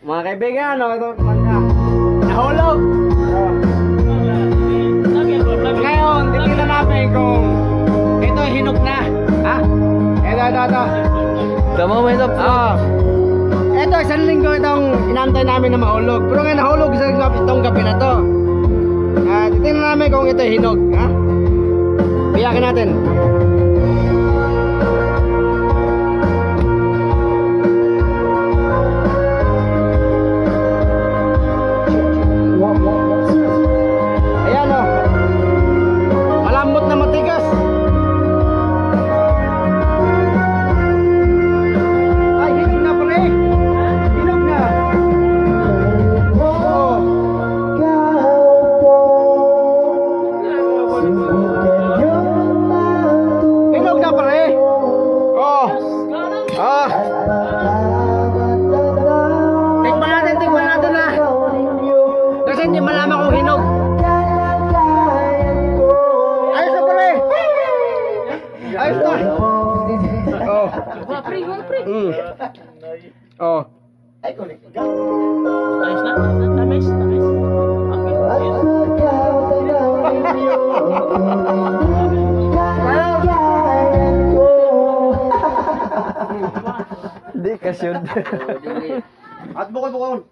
mga kaibigan, no, ito nahulog. Ngayon, titignan namin kung ito hinog na. Ha? Ito. Tama mo ito. Ito, isang linggo itong inantay namin na mahulog. Pero ngayon nahulog itong gabi na to. Titignan namin kung ito hinog. Ha? Biyakin natin. Ayan o. Malambot na matigas. Ay, hinog na pala eh. Hinog na. Oh. Hinog na pala eh. Oh. Oh. Tikman natin na. Kasi hindi malaman kung hinog. Ayos na pala eh. Ayos na. Oh. Oh. Ayos na? Tamis? Hindi kasyod. At bukol-bukol.